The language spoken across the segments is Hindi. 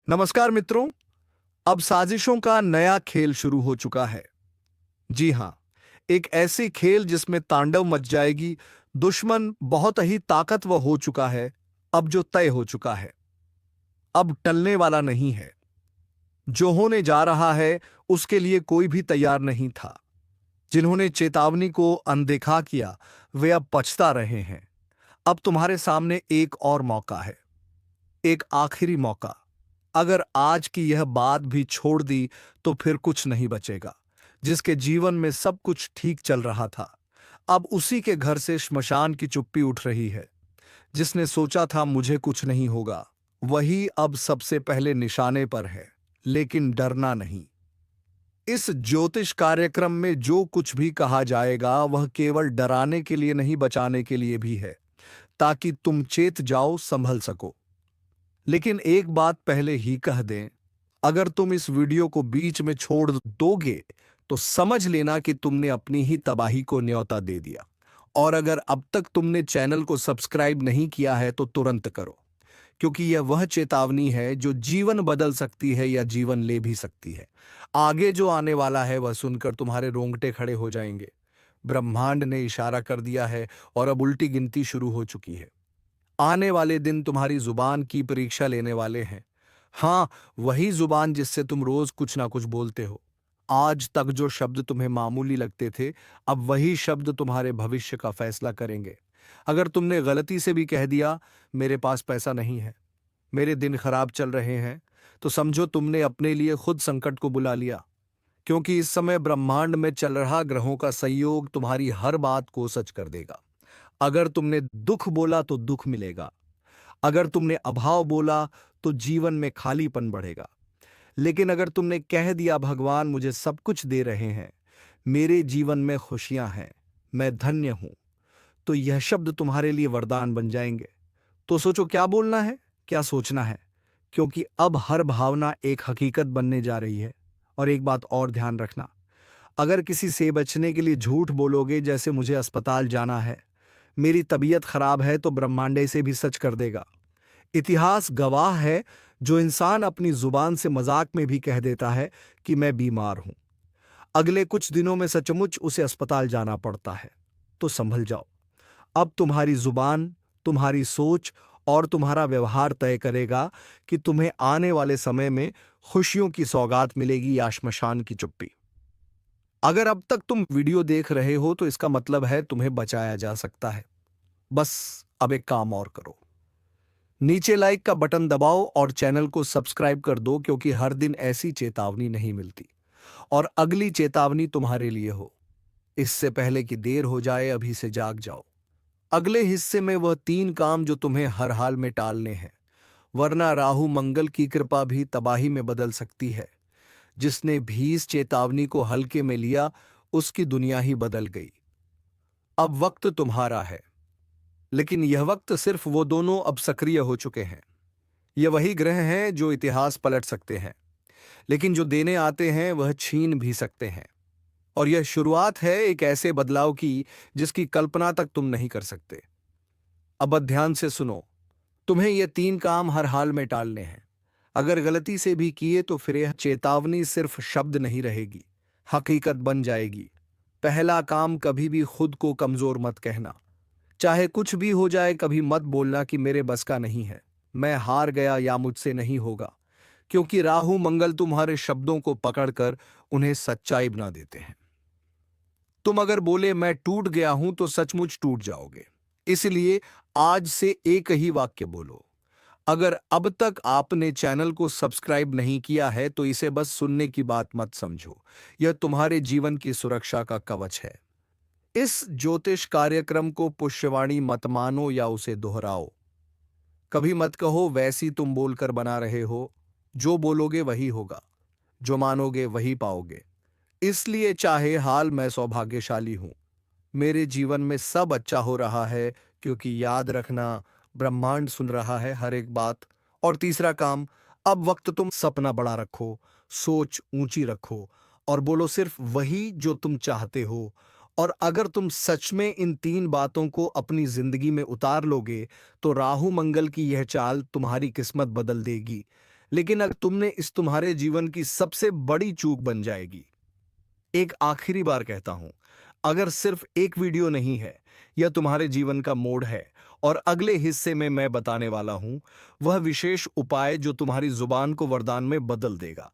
नमस्कार मित्रों। अब साजिशों का नया खेल शुरू हो चुका है। जी हां, एक ऐसी खेल जिसमें तांडव मच जाएगी। दुश्मन बहुत ही ताकतवर हो चुका है। अब जो तय हो चुका है, अब टलने वाला नहीं है। जो होने जा रहा है उसके लिए कोई भी तैयार नहीं था। जिन्होंने चेतावनी को अनदेखा किया वे अब पछता रहे हैं। अब तुम्हारे सामने एक और मौका है, एक आखिरी मौका। अगर आज की यह बात भी छोड़ दी तो फिर कुछ नहीं बचेगा। जिसके जीवन में सब कुछ ठीक चल रहा था, अब उसी के घर से श्मशान की चुप्पी उठ रही है। जिसने सोचा था मुझे कुछ नहीं होगा, वही अब सबसे पहले निशाने पर है। लेकिन डरना नहीं। इस ज्योतिष कार्यक्रम में जो कुछ भी कहा जाएगा वह केवल डराने के लिए नहीं, बचाने के लिए भी है, ताकि तुम चेत जाओ, संभल सको। लेकिन एक बात पहले ही कह दें, अगर तुम इस वीडियो को बीच में छोड़ दोगे तो समझ लेना कि तुमने अपनी ही तबाही को न्योता दे दिया। और अगर अब तक तुमने चैनल को सब्सक्राइब नहीं किया है तो तुरंत करो, क्योंकि यह वह चेतावनी है जो जीवन बदल सकती है या जीवन ले भी सकती है। आगे जो आने वाला है वह सुनकर तुम्हारे रोंगटे खड़े हो जाएंगे। ब्रह्मांड ने इशारा कर दिया है और अब उल्टी गिनती शुरू हो चुकी है। आने वाले दिन तुम्हारी जुबान की परीक्षा लेने वाले हैं। हाँ, वही जुबान जिससे तुम रोज कुछ ना कुछ बोलते हो। आज तक जो शब्द तुम्हें मामूली लगते थे, अब वही शब्द तुम्हारे भविष्य का फैसला करेंगे। अगर तुमने गलती से भी कह दिया, मेरे पास पैसा नहीं है, मेरे दिन खराब चल रहे हैं, तो समझो तुमने अपने लिए खुद संकट को बुला लिया। क्योंकि इस समय ब्रह्मांड में चल रहा ग्रहों का संयोग तुम्हारी हर बात को सच कर देगा। अगर तुमने दुख बोला तो दुख मिलेगा। अगर तुमने अभाव बोला तो जीवन में खालीपन बढ़ेगा। लेकिन अगर तुमने कह दिया भगवान मुझे सब कुछ दे रहे हैं, मेरे जीवन में खुशियां हैं, मैं धन्य हूं, तो यह शब्द तुम्हारे लिए वरदान बन जाएंगे। तो सोचो क्या बोलना है, क्या सोचना है, क्योंकि अब हर भावना एक हकीकत बनने जा रही है। और एक बात और ध्यान रखना, अगर किसी से बचने के लिए झूठ बोलोगे, जैसे मुझे अस्पताल जाना है, मेरी तबीयत खराब है, तो ब्रह्मांड से भी सच कर देगा। इतिहास गवाह है, जो इंसान अपनी जुबान से मजाक में भी कह देता है कि मैं बीमार हूं, अगले कुछ दिनों में सचमुच उसे अस्पताल जाना पड़ता है। तो संभल जाओ। अब तुम्हारी जुबान, तुम्हारी सोच और तुम्हारा व्यवहार तय करेगा कि तुम्हें आने वाले समय में खुशियों की सौगात मिलेगी या श्मशान की चुप्पी। अगर अब तक तुम वीडियो देख रहे हो तो इसका मतलब है तुम्हें बचाया जा सकता है। बस अब एक काम और करो, नीचे लाइक का बटन दबाओ और चैनल को सब्सक्राइब कर दो, क्योंकि हर दिन ऐसी चेतावनी नहीं मिलती। और अगली चेतावनी तुम्हारे लिए हो। इससे पहले कि देर हो जाए, अभी से जाग जाओ। अगले हिस्से में वह 3 काम जो तुम्हें हर हाल में टालने हैं, वरना राहु मंगल की कृपा भी तबाही में बदल सकती है। जिसने भी इस चेतावनी को हल्के में लिया, उसकी दुनिया ही बदल गई। अब वक्त तुम्हारा है। लेकिन यह वक्त सिर्फ वो दोनों अब सक्रिय हो चुके हैं। ये वही ग्रह हैं जो इतिहास पलट सकते हैं, लेकिन जो देने आते हैं वह छीन भी सकते हैं। और यह शुरुआत है एक ऐसे बदलाव की जिसकी कल्पना तक तुम नहीं कर सकते। अब ध्यान से सुनो, तुम्हें ये 3 काम हर हाल में टालने हैं। अगर गलती से भी किए तो फिर यह चेतावनी सिर्फ शब्द नहीं रहेगी, हकीकत बन जाएगी। पहला काम, कभी भी खुद को कमजोर मत कहना। चाहे कुछ भी हो जाए, कभी मत बोलना कि मेरे बस का नहीं है, मैं हार गया या मुझसे नहीं होगा। क्योंकि राहु मंगल तुम्हारे शब्दों को पकड़कर उन्हें सच्चाई बना देते हैं। तुम अगर बोले मैं टूट गया हूं तो सचमुच टूट जाओगे। इसलिए आज से एक ही वाक्य बोलो। अगर अब तक आपने चैनल को सब्सक्राइब नहीं किया है तो इसे बस सुनने की बात मत समझो, यह तुम्हारे जीवन की सुरक्षा का कवच है। इस ज्योतिष कार्यक्रम को पुष्यवाणी मत मानो या उसे दोहराओ। कभी मत कहो वैसी तुम बोलकर बना रहे हो। जो बोलोगे वही होगा, जो मानोगे वही पाओगे। इसलिए चाहे हाल मैं सौभाग्यशाली हूं, मेरे जीवन में सब अच्छा हो रहा है, क्योंकि याद रखना, ब्रह्मांड सुन रहा है हर एक बात। और तीसरा काम, अब वक्त तुम सपना बड़ा रखो, सोच ऊंची रखो और बोलो सिर्फ वही जो तुम चाहते हो। और अगर तुम सच में इन 3 बातों को अपनी जिंदगी में उतार लोगे तो राहु मंगल की यह चाल तुम्हारी किस्मत बदल देगी। लेकिन अगर तुमने इस तुम्हारे जीवन की सबसे बड़ी चूक बन जाएगी। एक आखिरी बार कहता हूं, अगर सिर्फ एक वीडियो नहीं है, यह तुम्हारे जीवन का मोड़ है, और अगले हिस्से में मैं बताने वाला हूं वह विशेष उपाय जो तुम्हारी जुबान को वरदान में बदल देगा,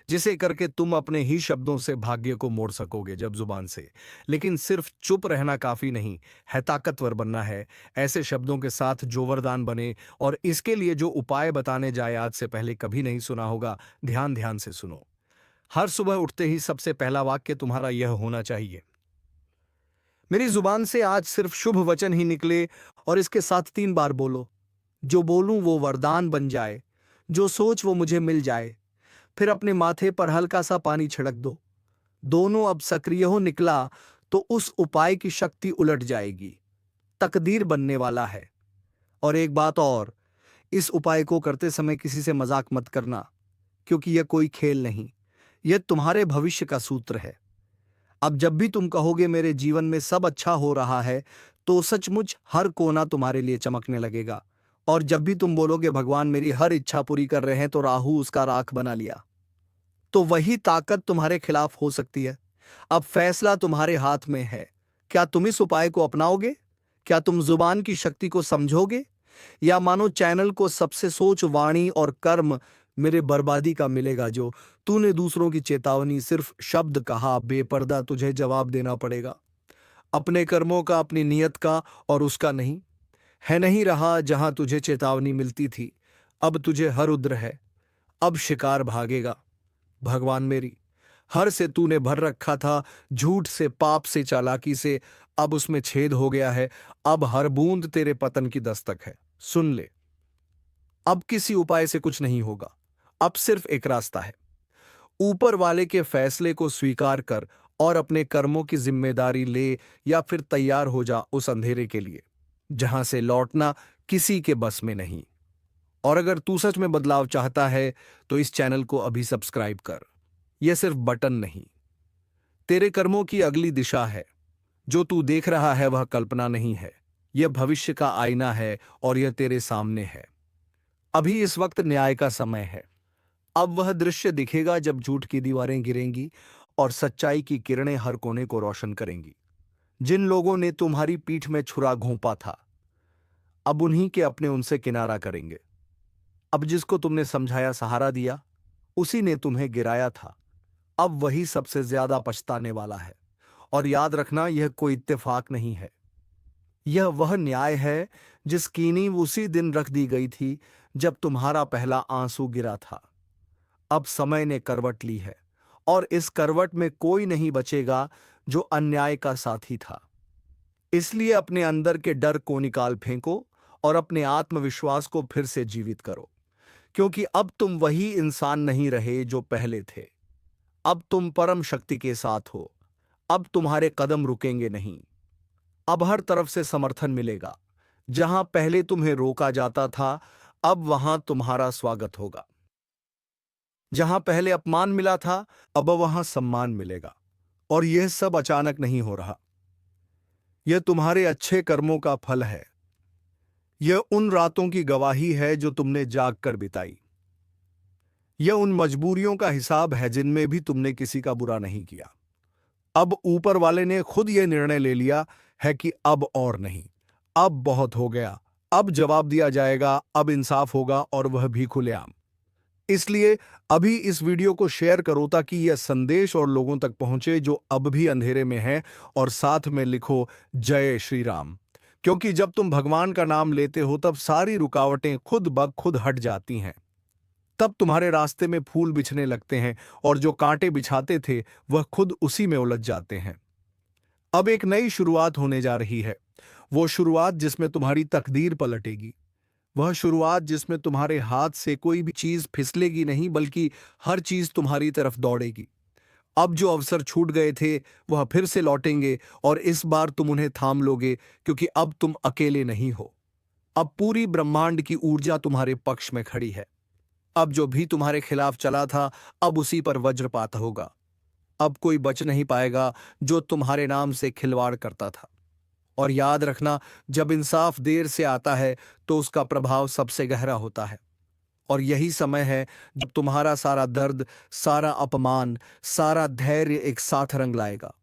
जिसे करके तुम अपने ही शब्दों से भाग्य को मोड़ सकोगे जब जुबान से। लेकिन सिर्फ चुप रहना काफी नहीं है, ताकतवर बनना है, ऐसे शब्दों के साथ जो वरदान बने। और इसके लिए जो उपाय बताने जाए आज से पहले कभी नहीं सुना होगा, ध्यान ध्यान से सुनो। हर सुबह उठते ही सबसे पहला वाक्य तुम्हारा यह होना चाहिए, मेरी जुबान से आज सिर्फ शुभ वचन ही निकले। और इसके साथ 3 बार बोलो, जो बोलूं वो वरदान बन जाए, जो सोच वो मुझे मिल जाए। फिर अपने माथे पर हल्का सा पानी छिड़क दो। दोनों अब सक्रिय हो निकला तो उस उपाय की शक्ति उलट जाएगी, तकदीर बनने वाला है। और एक बात और, इस उपाय को करते समय किसी से मजाक मत करना, क्योंकि यह कोई खेल नहीं, यह तुम्हारे भविष्य का सूत्र है। अब जब भी तुम कहोगे मेरे जीवन में सब अच्छा हो रहा है, तो सचमुच हर कोना तुम्हारे लिए चमकने लगेगा। और जब भी तुम बोलोगे भगवान मेरी हर इच्छा पूरी कर रहे हैं, तो राहु उसका राख बना लिया। तो वही ताकत तुम्हारे खिलाफ हो सकती है। अब फैसला तुम्हारे हाथ में है, क्या तुम इस उपाय को अपनाओगे? क्या तुम जुबान की शक्ति को समझोगे, या मानो चैनल को सबसे सोच, वाणी और कर्म मेरे बर्बादी का मिलेगा, जो तूने दूसरों की चेतावनी सिर्फ शब्द कहा, बेपर्दा तुझे जवाब देना पड़ेगा, अपने कर्मों का, अपनी नियत का और उसका नहीं है। नहीं रहा जहां तुझे चेतावनी मिलती थी, अब तुझे हर उद्र है, अब शिकार भागेगा। भगवान मेरी हर से तूने भर रखा था, झूठ से, पाप से, चालाकी से, अब उसमें छेद हो गया है। अब हर बूंद तेरे पतन की दस्तक है। सुन ले, अब किसी उपाय से कुछ नहीं होगा, अब सिर्फ एक रास्ता है। ऊपर वाले के फैसले को स्वीकार कर और अपने कर्मों की जिम्मेदारी ले, या फिर तैयार हो जा उस अंधेरे के लिए जहां से लौटना किसी के बस में नहीं। और अगर तू सच में बदलाव चाहता है तो इस चैनल को अभी सब्सक्राइब कर। यह सिर्फ बटन नहीं, तेरे कर्मों की अगली दिशा है। जो तू देख रहा है वह कल्पना नहीं है, यह भविष्य का आईना है, और यह तेरे सामने है। अभी इस वक्त न्याय का समय है। अब वह दृश्य दिखेगा जब झूठ की दीवारें गिरेंगी और सच्चाई की किरणें हर कोने को रोशन करेंगी। जिन लोगों ने तुम्हारी पीठ में छुरा घोंपा था, अब उन्हीं के अपने उनसे किनारा करेंगे। अब जिसको तुमने समझाया, सहारा दिया, उसी ने तुम्हें गिराया था, अब वही सबसे ज्यादा पछताने वाला है। और याद रखना, यह कोई इत्तेफाक नहीं है, यह वह न्याय है जिसकी नींव उसी दिन रख दी गई थी जब तुम्हारा पहला आंसू गिरा था। अब समय ने करवट ली है, और इस करवट में कोई नहीं बचेगा जो अन्याय का साथी था। इसलिए अपने अंदर के डर को निकाल फेंको और अपने आत्मविश्वास को फिर से जीवित करो, क्योंकि अब तुम वही इंसान नहीं रहे जो पहले थे। अब तुम परम शक्ति के साथ हो। अब तुम्हारे कदम रुकेंगे नहीं। अब हर तरफ से समर्थन मिलेगा। जहां पहले तुम्हें रोका जाता था, अब वहां तुम्हारा स्वागत होगा। जहां पहले अपमान मिला था, अब वहां सम्मान मिलेगा। और यह सब अचानक नहीं हो रहा, यह तुम्हारे अच्छे कर्मों का फल है। यह उन रातों की गवाही है जो तुमने जाग कर बिताई। यह उन मजबूरियों का हिसाब है जिनमें भी तुमने किसी का बुरा नहीं किया। अब ऊपर वाले ने खुद यह निर्णय ले लिया है कि अब और नहीं, अब बहुत हो गया। अब जवाब दिया जाएगा, अब इंसाफ होगा, और वह भी खुलेआम। इसलिए अभी इस वीडियो को शेयर करो ताकि यह संदेश और लोगों तक पहुंचे जो अब भी अंधेरे में हैं, और साथ में लिखो जय श्री राम। क्योंकि जब तुम भगवान का नाम लेते हो तब सारी रुकावटें खुद ब खुद हट जाती हैं। तब तुम्हारे रास्ते में फूल बिछने लगते हैं, और जो कांटे बिछाते थे वह खुद उसी में उलझ जाते हैं। अब एक नई शुरुआत होने जा रही है, वो शुरुआत जिसमें तुम्हारी तकदीर पलटेगी। वह शुरुआत जिसमें तुम्हारे हाथ से कोई भी चीज फिसलेगी नहीं, बल्कि हर चीज तुम्हारी तरफ दौड़ेगी। अब जो अवसर छूट गए थे वह फिर से लौटेंगे, और इस बार तुम उन्हें थाम लोगे, क्योंकि अब तुम अकेले नहीं हो। अब पूरी ब्रह्मांड की ऊर्जा तुम्हारे पक्ष में खड़ी है। अब जो भी तुम्हारे खिलाफ चला था, अब उसी पर वज्रपात होगा। अब कोई बच नहीं पाएगा जो तुम्हारे नाम से खिलवाड़ करता था। और याद रखना, जब इंसाफ देर से आता है तो उसका प्रभाव सबसे गहरा होता है। और यही समय है जब तुम्हारा सारा दर्द, सारा अपमान, सारा धैर्य एक साथ रंग लाएगा।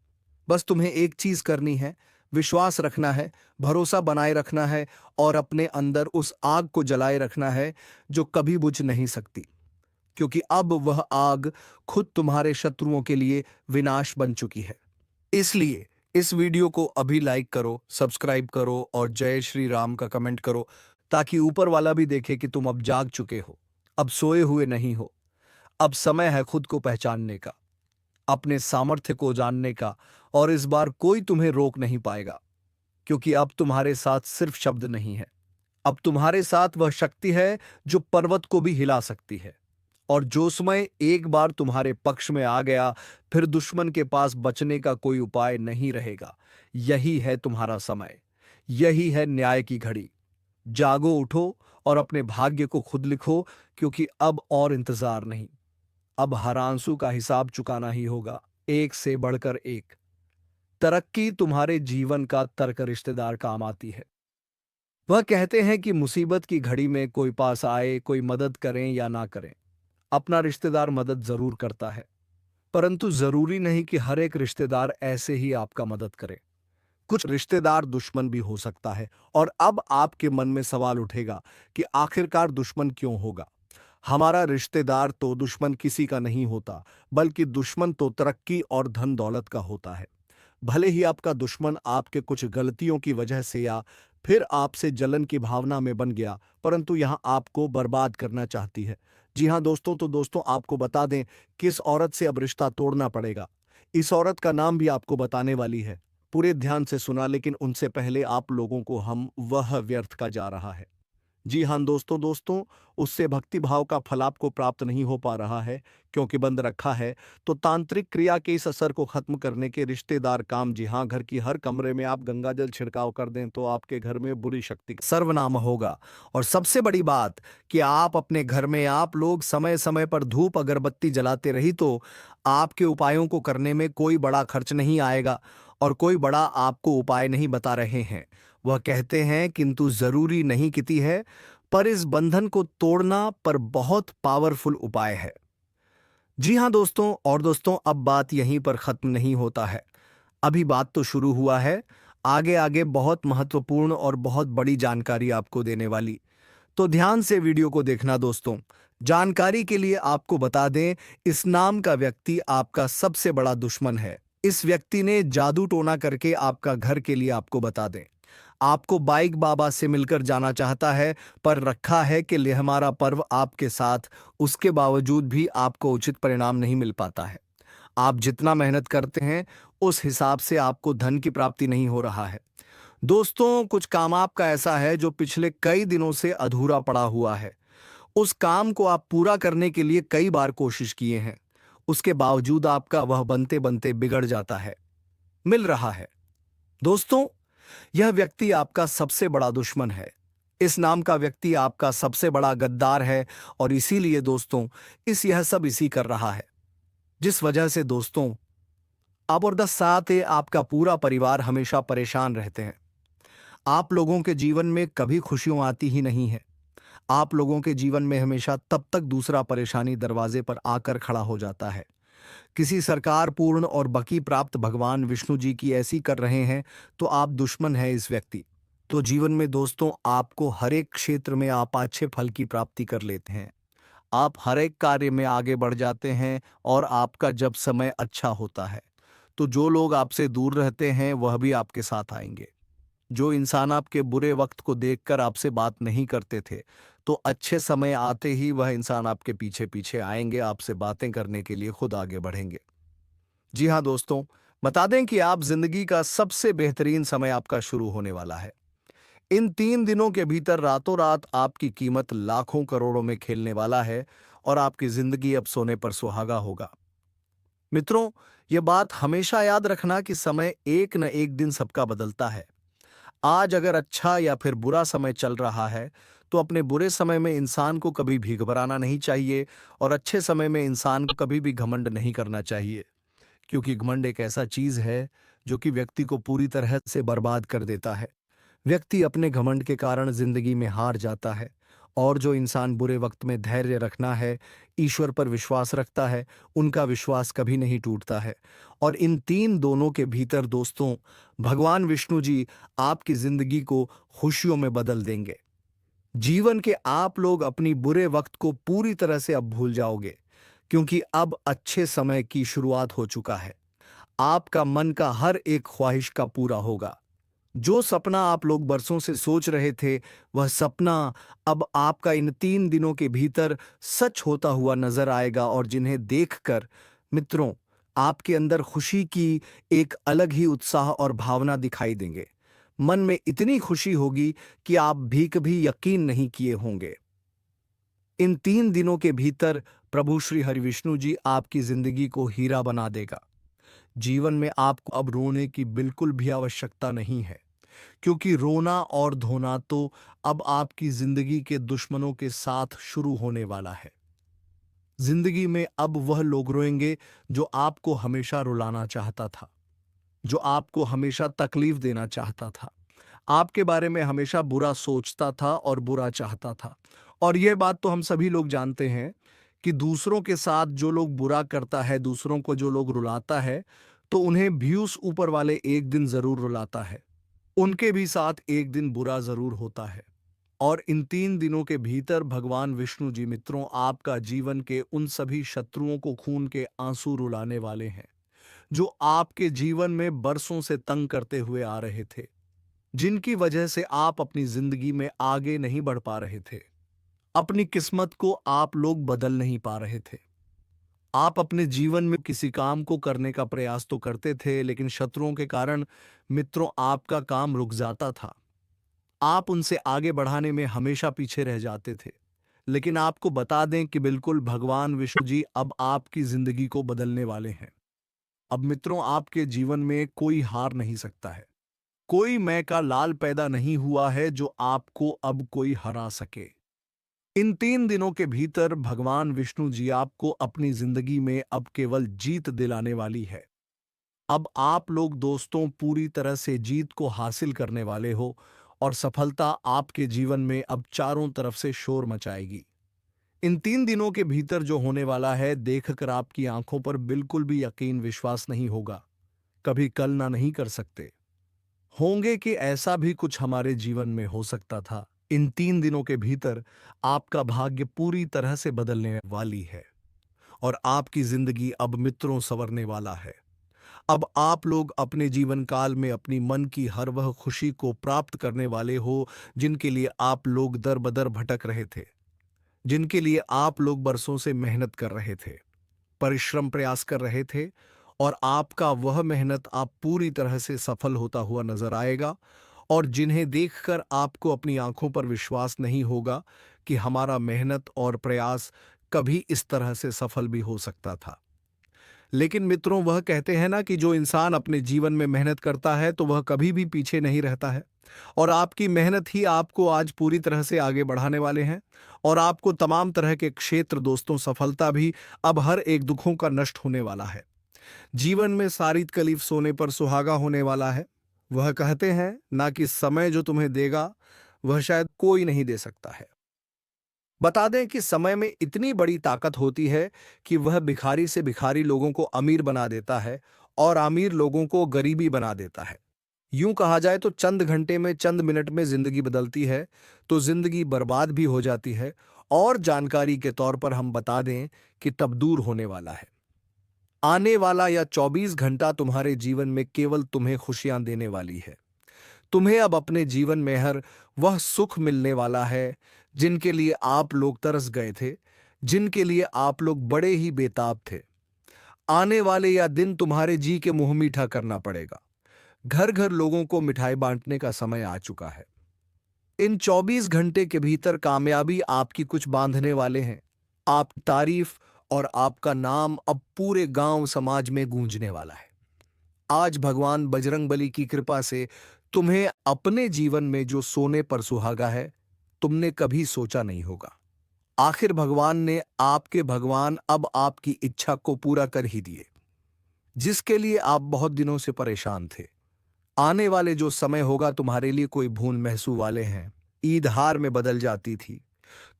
बस तुम्हें एक चीज करनी है, विश्वास रखना है, भरोसा बनाए रखना है और अपने अंदर उस आग को जलाए रखना है जो कभी बुझ नहीं सकती, क्योंकि अब वह आग खुद तुम्हारे शत्रुओं के लिए विनाश बन चुकी है। इसलिए इस वीडियो को अभी लाइक करो, सब्सक्राइब करो और जय श्री राम का कमेंट करो, ताकि ऊपर वाला भी देखे कि तुम अब जाग चुके हो, अब सोए हुए नहीं हो। अब समय है खुद को पहचानने का, अपने सामर्थ्य को जानने का, और इस बार कोई तुम्हें रोक नहीं पाएगा, क्योंकि अब तुम्हारे साथ सिर्फ शब्द नहीं है, अब तुम्हारे साथ वह शक्ति है जो पर्वत को भी हिला सकती है। और जो समय एक बार तुम्हारे पक्ष में आ गया, फिर दुश्मन के पास बचने का कोई उपाय नहीं रहेगा। यही है तुम्हारा समय, यही है न्याय की घड़ी। जागो, उठो और अपने भाग्य को खुद लिखो, क्योंकि अब और इंतजार नहीं। अब हर आंसू का हिसाब चुकाना ही होगा, एक से बढ़कर एक। तरक्की तुम्हारे जीवन का तर्क रिश्तेदार काम आती है। वह कहते हैं कि मुसीबत की घड़ी में कोई पास आए, कोई मदद करें या ना करें, अपना रिश्तेदार मदद जरूर करता है। परंतु जरूरी नहीं कि हर एक रिश्तेदार ऐसे ही आपका मदद करे। कुछ रिश्तेदार दुश्मन भी हो सकता है। और अब आपके मन में सवाल उठेगा कि आखिरकार दुश्मन क्यों होगा? हमारा रिश्तेदार तो दुश्मन किसी का नहीं होता, बल्कि दुश्मन तो तरक्की और धन दौलत का होता है। भले ही आपका दुश्मन आपके कुछ गलतियों की वजह से या फिर आपसे जलन की भावना में बन गया, परंतु यहां आपको बर्बाद करना चाहती है। जी हां दोस्तों, तो दोस्तों आपको बता दें किस औरत से अब रिश्ता तोड़ना पड़ेगा। इस औरत का नाम भी आपको बताने वाली है। पूरे ध्यान से सुना, लेकिन उनसे पहले आप लोगों को हम वह व्यर्थ का जा रहा है। जी हाँ दोस्तों, उससे भक्ति भाव का फल आपको प्राप्त नहीं हो पा रहा है, क्योंकि बंद रखा है। तो तांत्रिक क्रिया के इस असर को खत्म करने के रिश्तेदार काम, जी हाँ, घर की हर कमरे में आप गंगा जल छिड़काव कर दें तो आपके घर में बुरी शक्ति का सर्वनाम होगा। और सबसे बड़ी बात कि आप अपने घर में आप लोग समय समय पर धूप अगरबत्ती जलाते रही तो आपके उपायों को करने में कोई बड़ा खर्च नहीं आएगा, और कोई बड़ा आपको उपाय नहीं बता रहे हैं। वह कहते हैं किंतु जरूरी नहीं किती है, पर इस बंधन को तोड़ना पर बहुत पावरफुल उपाय है। जी हां दोस्तों, और दोस्तों अब बात यहीं पर खत्म नहीं होता है, अभी बात तो शुरू हुआ है। आगे आगे बहुत महत्वपूर्ण और बहुत बड़ी जानकारी आपको देने वाली, तो ध्यान से वीडियो को देखना दोस्तों। जानकारी के लिए आपको बता दें, इस नाम का व्यक्ति आपका सबसे बड़ा दुश्मन है। इस व्यक्ति ने जादू टोना करके आपका घर के लिए आपको बता दें, आपको बाइक बाबा से मिलकर जाना चाहता है, पर रखा है कि ले हमारा पर्व आपके साथ, उसके बावजूद भी आपको उचित परिणाम नहीं मिल पाता है। आप जितना मेहनत करते हैं उस हिसाब से आपको धन की प्राप्ति नहीं हो रहा है। दोस्तों कुछ काम आपका ऐसा है जो पिछले कई दिनों से अधूरा पड़ा हुआ है। उस काम को आप पूरा करने के लिए कई बार कोशिश किए हैं, उसके बावजूद आपका वह बनते बनते बिगड़ जाता है। मिल रहा है दोस्तों, यह व्यक्ति आपका सबसे बड़ा दुश्मन है। इस नाम का व्यक्ति आपका सबसे बड़ा गद्दार है, और इसीलिए दोस्तों यह सब इसी कर रहा है, जिस वजह से दोस्तों आप और दस साथ आपका पूरा परिवार हमेशा परेशान रहते हैं। आप लोगों के जीवन में कभी खुशियां आती ही नहीं है। आप लोगों के जीवन में हमेशा तब तक दूसरा परेशानी दरवाजे पर आकर खड़ा हो जाता है। किसी सरकार पूर्ण और बकी प्राप्त भगवान विष्णु जी की ऐसी कर रहे हैं, तो आप दुश्मन है इस व्यक्ति। तो जीवन में दोस्तों आपको हर एक क्षेत्र में आप अच्छे फल की प्राप्ति कर लेते हैं, आप हर एक कार्य में आगे बढ़ जाते हैं, और आपका जब समय अच्छा होता है तो जो लोग आपसे दूर रहते हैं वह भी आपके साथ आएंगे। जो इंसान आपके बुरे वक्त को देखकर आपसे बात नहीं करते थे, तो अच्छे समय आते ही वह इंसान आपके पीछे पीछे आएंगे, आपसे बातें करने के लिए खुद आगे बढ़ेंगे। जी हाँ दोस्तों, बता दें कि आप जिंदगी का सबसे बेहतरीन समय आपका शुरू होने वाला है। इन 3 दिनों के भीतर रातों रात आपकी कीमत लाखों करोड़ों में खेलने वाला है, और आपकी जिंदगी अब सोने पर सुहागा होगा। मित्रों, यह बात हमेशा याद रखना कि समय एक न एक दिन सबका बदलता है। आज अगर अच्छा या फिर बुरा समय चल रहा है, तो अपने बुरे समय में इंसान को कभी भी घबराना नहीं चाहिए, और अच्छे समय में इंसान को कभी भी घमंड नहीं करना चाहिए, क्योंकि घमंड एक ऐसा चीज है जो कि व्यक्ति को पूरी तरह से बर्बाद कर देता है। व्यक्ति अपने घमंड के कारण जिंदगी में हार जाता है, और जो इंसान बुरे वक्त में धैर्य रखना है, ईश्वर पर विश्वास रखता है, उनका विश्वास कभी नहीं टूटता है। और इन तीन दोनों के भीतर दोस्तों, भगवान विष्णु जी आपकी जिंदगी को खुशियों में बदल देंगे। जीवन के आप लोग अपनी बुरे वक्त को पूरी तरह से अब भूल जाओगे, क्योंकि अब अच्छे समय की शुरुआत हो चुका है। आपका मन का हर एक ख्वाहिश का पूरा होगा। जो सपना आप लोग बरसों से सोच रहे थे, वह सपना अब आपका इन 3 दिनों के भीतर सच होता हुआ नजर आएगा, और जिन्हें देखकर मित्रों आपके अंदर खुशी की एक अलग ही उत्साह और भावना दिखाई देंगे। मन में इतनी खुशी होगी कि आप भी कभी यकीन नहीं किए होंगे। इन 3 दिनों के भीतर प्रभु श्री हरिविष्णु जी आपकी जिंदगी को हीरा बना देगा। जीवन में आपको अब रोने की बिल्कुल भी आवश्यकता नहीं है, क्योंकि रोना और धोना तो अब आपकी जिंदगी के दुश्मनों के साथ शुरू होने वाला है। जिंदगी में अब वह लोग रोएंगे जो आपको हमेशा रुलाना चाहता था, जो आपको हमेशा तकलीफ देना चाहता था, आपके बारे में हमेशा बुरा सोचता था और बुरा चाहता था। और यह बात तो हम सभी लोग जानते हैं कि दूसरों के साथ जो लोग बुरा करता है, दूसरों को जो लोग रुलाता है, तो उन्हें भी उस ऊपर वाले एक दिन जरूर रुलाता है, उनके भी साथ एक दिन बुरा जरूर होता है। और इन 3 दिनों के भीतर भगवान विष्णु जी मित्रों आपका जीवन के उन सभी शत्रुओं को खून के आंसू रुलाने वाले हैं, जो आपके जीवन में बरसों से तंग करते हुए आ रहे थे, जिनकी वजह से आप अपनी जिंदगी में आगे नहीं बढ़ पा रहे थे। अपनी किस्मत को आप लोग बदल नहीं पा रहे थे। आप अपने जीवन में किसी काम को करने का प्रयास तो करते थे, लेकिन शत्रुओं के कारण मित्रों आपका काम रुक जाता था। आप उनसे आगे बढ़ाने में हमेशा पीछे रह जाते थे। लेकिन आपको बता दें कि बिल्कुल भगवान विष्णु जी अब आपकी जिंदगी को बदलने वाले हैं। अब मित्रों आपके जीवन में कोई हार नहीं सकता है। कोई मैं का लाल पैदा नहीं हुआ है जो आपको अब कोई हरा सके। इन 3 दिनों के भीतर भगवान विष्णु जी आपको अपनी जिंदगी में अब केवल जीत दिलाने वाली है। अब आप लोग दोस्तों पूरी तरह से जीत को हासिल करने वाले हो, और सफलता आपके जीवन में अब चारों तरफ से शोर मचाएगी। इन 3 दिनों के भीतर जो होने वाला है, देखकर आपकी आंखों पर बिल्कुल भी यकीन विश्वास नहीं होगा। कभी कल्पना नहीं कर सकते होंगे कि ऐसा भी कुछ हमारे जीवन में हो सकता था। इन 3 दिनों के भीतर आपका भाग्य पूरी तरह से बदलने वाली है, और आपकी जिंदगी अब मित्रों संवरने वाला है। अब आप लोग अपने जीवन काल में अपनी मन की हर वह खुशी को प्राप्त करने वाले हो, जिनके लिए आप लोग दर बदर भटक रहे थे, जिनके लिए आप लोग बरसों से मेहनत कर रहे थे, परिश्रम प्रयास कर रहे थे, और आपका वह मेहनत आप पूरी तरह से सफल होता हुआ नजर आएगा। और जिन्हें देखकर आपको अपनी आंखों पर विश्वास नहीं होगा कि हमारा मेहनत और प्रयास कभी इस तरह से सफल भी हो सकता था। लेकिन मित्रों वह कहते हैं ना कि जो इंसान अपने जीवन में मेहनत करता है तो वह कभी भी पीछे नहीं रहता है, और आपकी मेहनत ही आपको आज पूरी तरह से आगे बढ़ाने वाले हैं। और आपको तमाम तरह के क्षेत्र दोस्तों सफलता भी अब हर एक दुखों का नष्ट होने वाला है। जीवन में सारी तकलीफ सोने पर सुहागा होने वाला है। वह कहते हैं ना कि समय जो तुम्हें देगा वह शायद कोई नहीं दे सकता है। बता दें कि समय में इतनी बड़ी ताकत होती है कि वह भिखारी से भिखारी लोगों को अमीर बना देता है, और अमीर लोगों को गरीबी बना देता है। यूं कहा जाए तो चंद घंटे में, चंद मिनट में जिंदगी बदलती है, तो जिंदगी बर्बाद भी हो जाती है। और जानकारी के तौर पर हम बता दें कि तब दूर होने वाला है। आने वाला या 24 घंटा तुम्हारे जीवन में केवल तुम्हें खुशियां देने वाली है। तुम्हें अब अपने जीवन में हर वह सुख मिलने वाला है जिनके लिए आप लोग तरस गए थे, जिनके लिए आप लोग बड़े ही बेताब थे। आने वाले या दिन तुम्हारे जी के मुंह मीठा करना पड़ेगा। घर घर लोगों को मिठाई बांटने का समय आ चुका है। इन 24 घंटे के भीतर कामयाबी आपकी कुछ बांधने वाले हैं। आपकी तारीफ और आपका नाम अब पूरे गांव समाज में गूंजने वाला है। आज भगवान बजरंगबली की कृपा से तुम्हें अपने जीवन में जो सोने पर सुहागा है, तुमने कभी सोचा नहीं होगा। आखिर भगवान ने आपके भगवान अब आपकी इच्छा को पूरा कर ही दिए, जिसके लिए आप बहुत दिनों से परेशान थे। आने वाले जो समय होगा तुम्हारे लिए कोई भूल महसू वाले हैं। ईद हार में बदल जाती थी,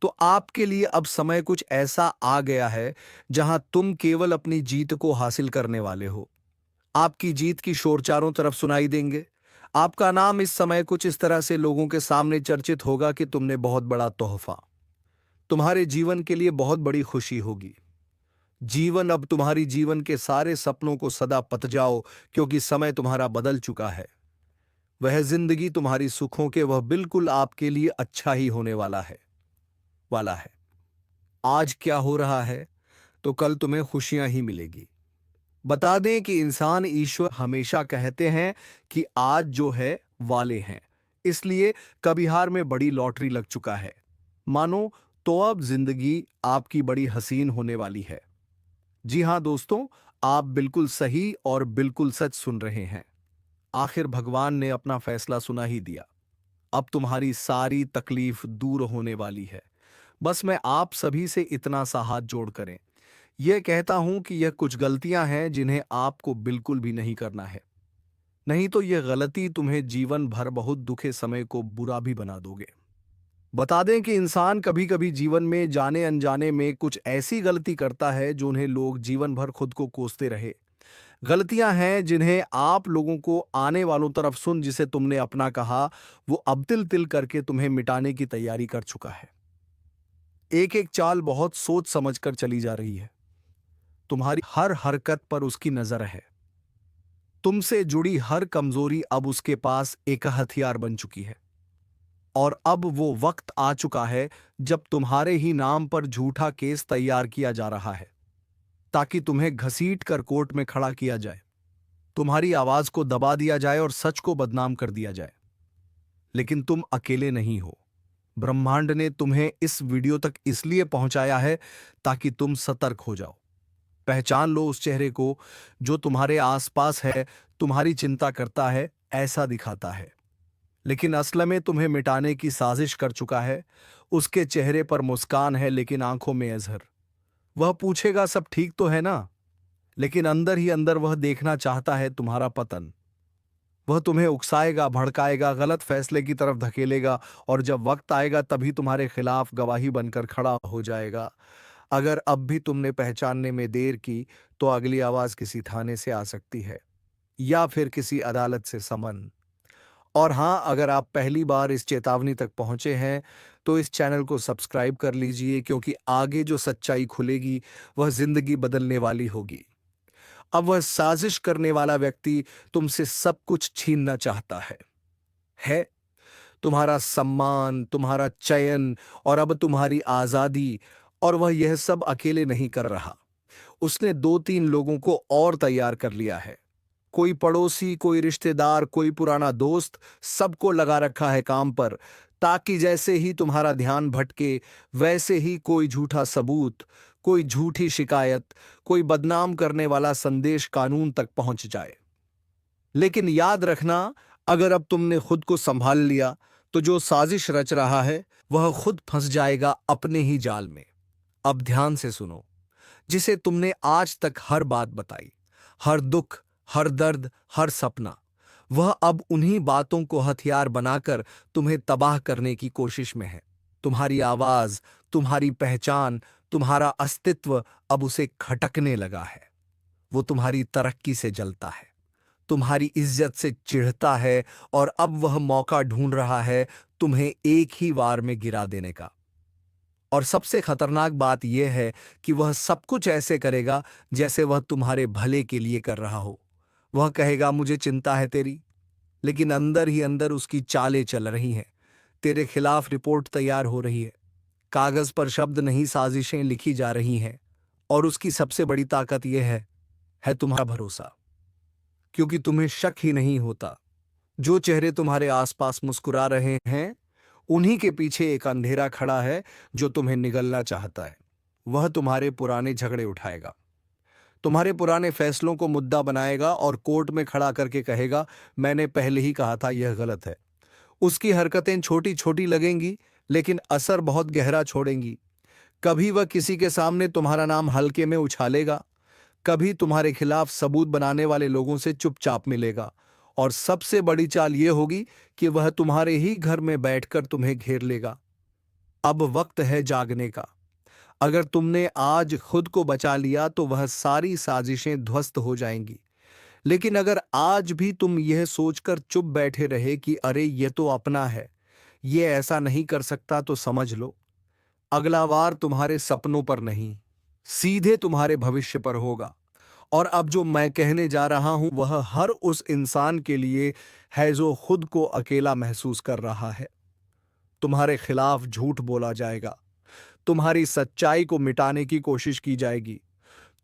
तो आपके लिए अब समय कुछ ऐसा आ गया है जहां तुम केवल अपनी जीत को हासिल करने वाले हो। आपकी जीत की शोर चारों तरफ सुनाई देंगे। आपका नाम इस समय कुछ इस तरह से लोगों के सामने चर्चित होगा कि तुमने बहुत बड़ा तोहफा, तुम्हारे जीवन के लिए बहुत बड़ी खुशी होगी। जीवन अब तुम्हारी जीवन के सारे सपनों को सदा पत जाओ, क्योंकि समय तुम्हारा बदल चुका है। वह जिंदगी तुम्हारी सुखों के वह बिल्कुल आपके लिए अच्छा ही होने वाला है। आज क्या हो रहा है तो कल तुम्हें खुशियां ही मिलेगी। बता दें कि इंसान ईश्वर हमेशा कहते हैं कि आज जो है वाले हैं, इसलिए कबिहार में बड़ी लॉटरी लग चुका है मानो, तो अब जिंदगी आपकी बड़ी हसीन होने वाली है। जी हां दोस्तों, आप बिल्कुल सही और बिल्कुल सच सुन रहे हैं। आखिर भगवान ने अपना फैसला सुना ही दिया। अब तुम्हारी सारी तकलीफ दूर होने वाली है। बस मैं आप सभी से इतना सा हाथ जोड़ करें, यह कहता हूं कि यह कुछ गलतियां हैं जिन्हें आपको बिल्कुल भी नहीं करना है। नहीं तो यह गलती तुम्हें जीवन भर बहुत दुखे समय को बुरा भी बना दोगे। बता दें कि इंसान कभी कभी जीवन में जाने अनजाने में कुछ ऐसी गलती करता है जो उन्हें लोग जीवन भर खुद को कोसते रहे। गलतियां हैं जिन्हें आप लोगों को आने वालों तरफ सुन जिसे तुमने अपना कहा, वो अब तिल तिल करके तुम्हें मिटाने की तैयारी कर चुका है। एक एक चाल बहुत सोच समझकर चली जा रही है। तुम्हारी हर हरकत पर उसकी नजर है। तुमसे जुड़ी हर कमजोरी अब उसके पास एक हथियार बन चुकी है। और अब वो वक्त आ चुका है जब तुम्हारे ही नाम पर झूठा केस तैयार किया जा रहा है, ताकि तुम्हें घसीट कर कोर्ट में खड़ा किया जाए, तुम्हारी आवाज को दबा दिया जाए और सच को बदनाम कर दिया जाए। लेकिन तुम अकेले नहीं हो। ब्रह्मांड ने तुम्हें इस वीडियो तक इसलिए पहुंचाया है ताकि तुम सतर्क हो जाओ। पहचान लो उस चेहरे को जो तुम्हारे आसपास है, तुम्हारी चिंता करता है, ऐसा दिखाता है, लेकिन असल में तुम्हें मिटाने की साजिश कर चुका है। उसके चेहरे पर मुस्कान है लेकिन आंखों में अजहर। वह पूछेगा सब ठीक तो है ना, लेकिन अंदर ही अंदर वह देखना चाहता है तुम्हारा पतन। वह तुम्हें उकसाएगा, भड़काएगा, गलत फैसले की तरफ धकेलेगा, और जब वक्त आएगा तभी तुम्हारे खिलाफ गवाही बनकर खड़ा हो जाएगा। अगर अब भी तुमने पहचानने में देर की तो अगली आवाज किसी थाने से आ सकती है या फिर किसी अदालत से समन। और हाँ, अगर आप पहली बार इस चेतावनी तक पहुंचे हैं तो इस चैनल को सब्सक्राइब कर लीजिए, क्योंकि आगे जो सच्चाई खुलेगी वह जिंदगी बदलने वाली होगी। अब वह साजिश करने वाला व्यक्ति तुमसे सब कुछ छीनना चाहता है तुम्हारा सम्मान, तुम्हारा चयन और अब तुम्हारी आजादी। और वह यह सब अकेले नहीं कर रहा। उसने 2-3 लोगों को और तैयार कर लिया है। कोई पड़ोसी, कोई रिश्तेदार, कोई पुराना दोस्त, सबको लगा रखा है काम पर, ताकि जैसे ही तुम्हारा ध्यान भटके वैसे ही कोई झूठा सबूत, कोई झूठी शिकायत, कोई बदनाम करने वाला संदेश कानून तक पहुंच जाए। लेकिन याद रखना, अगर अब तुमने खुद को संभाल लिया तो जो साजिश रच रहा है वह खुद फंस जाएगा अपने ही जाल में। अब ध्यान से सुनो। जिसे तुमने आज तक हर बात बताई, हर दुख, हर दर्द, हर सपना, वह अब उन्हीं बातों को हथियार बनाकर तुम्हें तबाह करने की कोशिश में है। तुम्हारी आवाज, तुम्हारी पहचान, तुम्हारा अस्तित्व अब उसे खटकने लगा है। वो तुम्हारी तरक्की से जलता है, तुम्हारी इज्जत से चिढ़ता है, और अब वह मौका ढूंढ रहा है तुम्हें एक ही वार में गिरा देने का। और सबसे खतरनाक बात यह है कि वह सब कुछ ऐसे करेगा जैसे वह तुम्हारे भले के लिए कर रहा हो। वह कहेगा मुझे चिंता है तेरी, लेकिन अंदर ही अंदर उसकी चालें चल रही हैं। तेरे खिलाफ रिपोर्ट तैयार हो रही है, कागज पर शब्द नहीं साजिशें लिखी जा रही हैं। और उसकी सबसे बड़ी ताकत यह है तुम्हारा भरोसा, क्योंकि तुम्हें शक ही नहीं होता। जो चेहरे तुम्हारे आसपास मुस्कुरा रहे हैं उन्हीं के पीछे एक अंधेरा खड़ा है जो तुम्हें निगलना चाहता है। वह तुम्हारे पुराने झगड़े उठाएगा, तुम्हारे पुराने फैसलों को मुद्दा बनाएगा और कोर्ट में खड़ा करके कहेगा मैंने पहले ही कहा था यह गलत है। उसकी हरकतें छोटी छोटी लगेंगी लेकिन असर बहुत गहरा छोड़ेंगी। कभी वह किसी के सामने तुम्हारा नाम हल्के में उछालेगा, कभी तुम्हारे खिलाफ सबूत बनाने वाले लोगों से चुपचाप मिलेगा, और सबसे बड़ी चाल यह होगी कि वह तुम्हारे ही घर में बैठकर तुम्हें घेर लेगा। अब वक्त है जागने का। अगर तुमने आज खुद को बचा लिया तो वह सारी साजिशें ध्वस्त हो जाएंगी। लेकिन अगर आज भी तुम यह सोचकर चुप बैठे रहे कि अरे ये तो अपना है, ये ऐसा नहीं कर सकता, तो समझ लो अगला वार तुम्हारे सपनों पर नहीं, सीधे तुम्हारे भविष्य पर होगा। और अब जो मैं कहने जा रहा हूं वह हर उस इंसान के लिए है जो खुद को अकेला महसूस कर रहा है। तुम्हारे खिलाफ झूठ बोला जाएगा, तुम्हारी सच्चाई को मिटाने की कोशिश की जाएगी,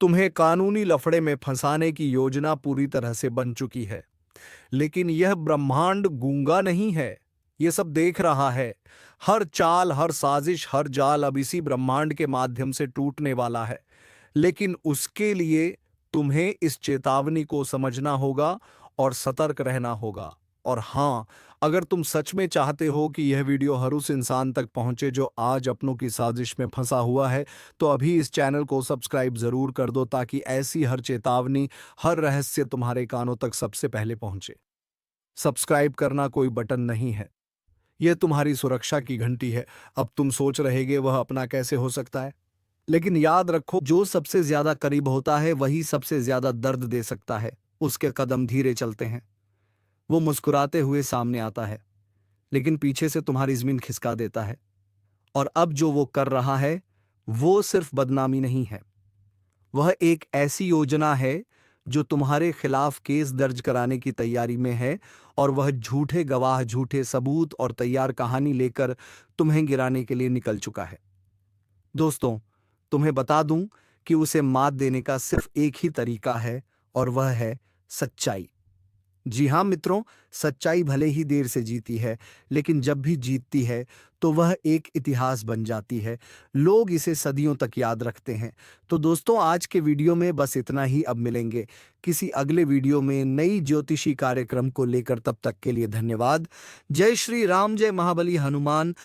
तुम्हें कानूनी लफड़े में फंसाने की योजना पूरी तरह से बन चुकी है। लेकिन यह ब्रह्मांड गूंगा नहीं है, यह सब देख रहा है। हर चाल, हर साजिश, हर जाल अब इसी ब्रह्मांड के माध्यम से टूटने वाला है। लेकिन उसके लिए तुम्हें इस चेतावनी को समझना होगा और सतर्क रहना होगा। और हाँ, अगर तुम सच में चाहते हो कि यह वीडियो हर उस इंसान तक पहुंचे जो आज अपनों की साजिश में फंसा हुआ है, तो अभी इस चैनल को सब्सक्राइब जरूर कर दो ताकि ऐसी हर चेतावनी, हर रहस्य तुम्हारे कानों तक सबसे पहले पहुंचे। सब्सक्राइब करना कोई बटन नहीं है, यह तुम्हारी सुरक्षा की घंटी है। अब तुम सोच रहेगे वह अपना कैसे हो सकता है, लेकिन याद रखो जो सबसे ज्यादा करीब होता है वही सबसे ज्यादा दर्द दे सकता है। उसके कदम धीरे चलते हैं, वो मुस्कुराते हुए सामने आता है, लेकिन पीछे से तुम्हारी जमीन खिसका देता है। और अब जो वो कर रहा है वो सिर्फ बदनामी नहीं है, वह एक ऐसी योजना है जो तुम्हारे खिलाफ केस दर्ज कराने की तैयारी में है। और वह झूठे गवाह, झूठे सबूत और तैयार कहानी लेकर तुम्हें गिराने के लिए निकल चुका है। दोस्तों, तुम्हें बता दूं कि उसे मात देने का सिर्फ एक ही तरीका है, और वह है सच्चाई। जी हाँ मित्रों, सच्चाई भले ही देर से जीती है, लेकिन जब भी जीतती है तो वह एक इतिहास बन जाती है। लोग इसे सदियों तक याद रखते हैं। तो दोस्तों, आज के वीडियो में बस इतना ही। अब मिलेंगे किसी अगले वीडियो में नई ज्योतिषी कार्यक्रम को लेकर। तब तक के लिए धन्यवाद। जय श्री राम, जय महाबली हनुमान।